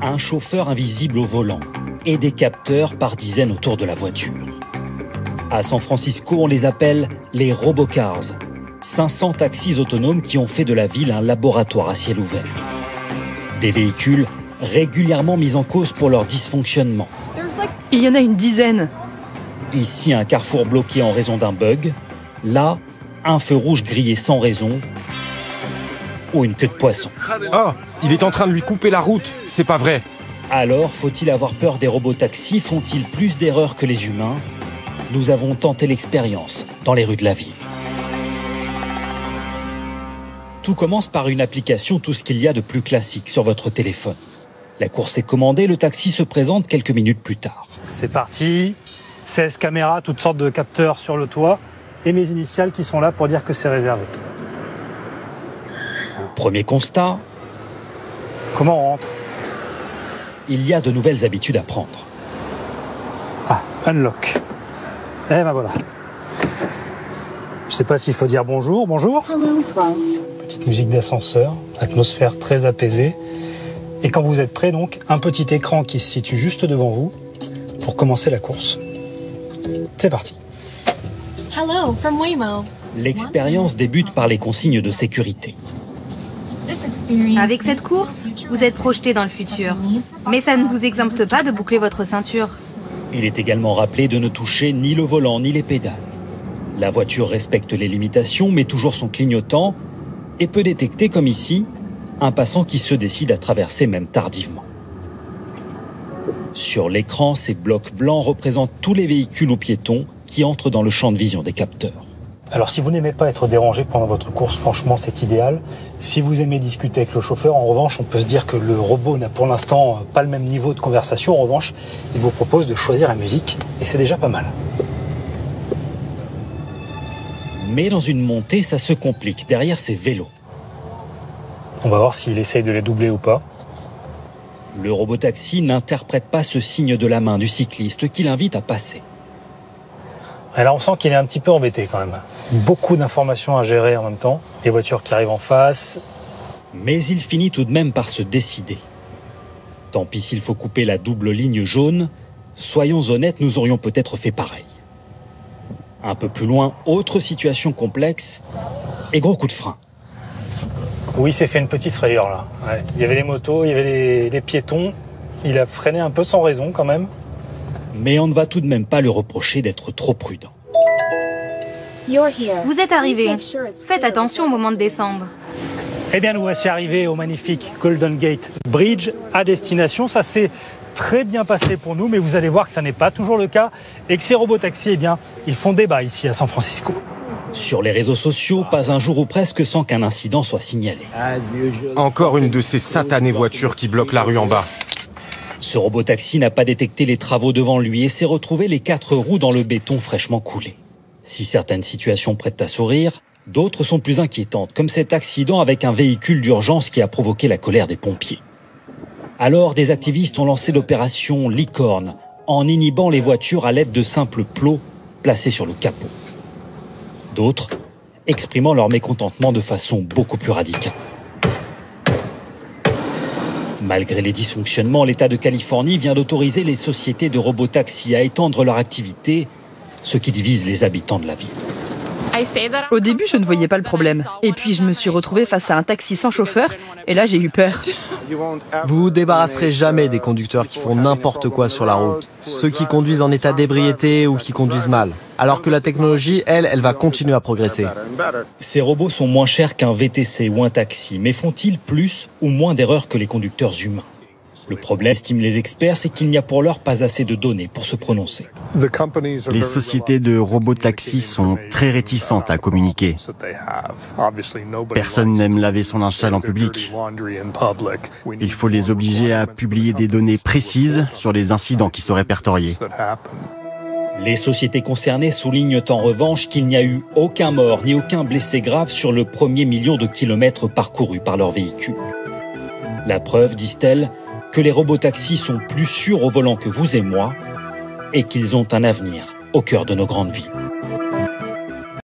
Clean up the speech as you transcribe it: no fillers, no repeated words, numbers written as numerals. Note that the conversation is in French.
un chauffeur invisible au volant et des capteurs par dizaines autour de la voiture. À San Francisco, on les appelle les robocars, 500 taxis autonomes qui ont fait de la ville un laboratoire à ciel ouvert. Des véhicules régulièrement mis en cause pour leur dysfonctionnement. Il y en a une dizaine. Ici, un carrefour bloqué en raison d'un bug. Là, un feu rouge grillé sans raison. Ou une queue de poisson. Oh, il est en train de lui couper la route. C'est pas vrai. Alors, faut-il avoir peur des robotaxis? Font-ils plus d'erreurs que les humains? Nous avons tenté l'expérience dans les rues de la ville. Tout commence par une application, tout ce qu'il y a de plus classique sur votre téléphone. La course est commandée, le taxi se présente quelques minutes plus tard. C'est parti, 16 caméras, toutes sortes de capteurs sur le toit et mes initiales qui sont là pour dire que c'est réservé. Premier constat. Comment on rentre? Il y a de nouvelles habitudes à prendre. Ah, unlock. Eh ben voilà. Je sais pas s'il faut dire bonjour, bonjour. Petite musique d'ascenseur, atmosphère très apaisée. Et quand vous êtes prêt, donc, un petit écran qui se situe juste devant vous pour commencer la course. C'est parti. Hello from Waymo. L'expérience débute par les consignes de sécurité. Avec cette course, vous êtes projeté dans le futur. Mais ça ne vous exempte pas de boucler votre ceinture. Il est également rappelé de ne toucher ni le volant ni les pédales. La voiture respecte les limitations, mais toujours son clignotant, et peut détecter, comme ici, un passant qui se décide à traverser même tardivement. Sur l'écran, ces blocs blancs représentent tous les véhicules ou piétons qui entrent dans le champ de vision des capteurs. Alors si vous n'aimez pas être dérangé pendant votre course, franchement c'est idéal. Si vous aimez discuter avec le chauffeur, en revanche, on peut se dire que le robot n'a pour l'instant pas le même niveau de conversation. En revanche, il vous propose de choisir la musique et c'est déjà pas mal. Mais dans une montée, ça se complique derrière ces vélos. On va voir s'il essaye de les doubler ou pas. Le robotaxi n'interprète pas ce signe de la main du cycliste qui l'invite à passer. Et là, on sent qu'il est un petit peu embêté quand même. Beaucoup d'informations à gérer en même temps. Les voitures qui arrivent en face. Mais il finit tout de même par se décider. Tant pis s'il faut couper la double ligne jaune, soyons honnêtes, nous aurions peut-être fait pareil. Un peu plus loin, autre situation complexe et gros coup de frein. Oui, il s'est fait une petite frayeur là. Ouais. Il y avait les motos, il y avait les piétons. Il a freiné un peu sans raison quand même. Mais on ne va tout de même pas lui reprocher d'être trop prudent. Vous êtes arrivé. Faites attention au moment de descendre. Eh bien, nous voici arrivés au magnifique Golden Gate Bridge à destination. Ça s'est très bien passé pour nous, mais vous allez voir que ça n'est pas toujours le cas et que ces robotaxis, eh bien, ils font débat ici à San Francisco. Sur les réseaux sociaux, pas un jour ou presque sans qu'un incident soit signalé. Encore une de ces satanées voitures qui bloquent la rue en bas. Ce robotaxi n'a pas détecté les travaux devant lui et s'est retrouvé les 4 roues dans le béton fraîchement coulé. Si certaines situations prêtent à sourire, d'autres sont plus inquiétantes, comme cet accident avec un véhicule d'urgence qui a provoqué la colère des pompiers. Alors, des activistes ont lancé l'opération Licorne, en inhibant les voitures à l'aide de simples plots placés sur le capot. D'autres exprimant leur mécontentement de façon beaucoup plus radicale. Malgré les dysfonctionnements, l'État de Californie vient d'autoriser les sociétés de robotaxi à étendre leur activité, ce qui divise les habitants de la ville. Au début, je ne voyais pas le problème. Et puis, je me suis retrouvée face à un taxi sans chauffeur, et là, j'ai eu peur. Vous vous débarrasserez jamais des conducteurs qui font n'importe quoi sur la route. Ceux qui conduisent en état d'ébriété ou qui conduisent mal. Alors que la technologie, elle va continuer à progresser. Ces robots sont moins chers qu'un VTC ou un taxi, mais font-ils plus ou moins d'erreurs que les conducteurs humains? Le problème, estiment les experts, c'est qu'il n'y a pour l'heure pas assez de données pour se prononcer. Les sociétés de robotaxi sont très réticentes à communiquer. Personne n'aime laver son linge sale en public. Il faut les obliger à publier des données précises sur les incidents qui sont répertoriés. Les sociétés concernées soulignent en revanche qu'il n'y a eu aucun mort ni aucun blessé grave sur le premier million de kilomètres parcourus par leur véhicule. La preuve, disent-elles, que les robotaxis sont plus sûrs au volant que vous et moi et qu'ils ont un avenir au cœur de nos grandes villes.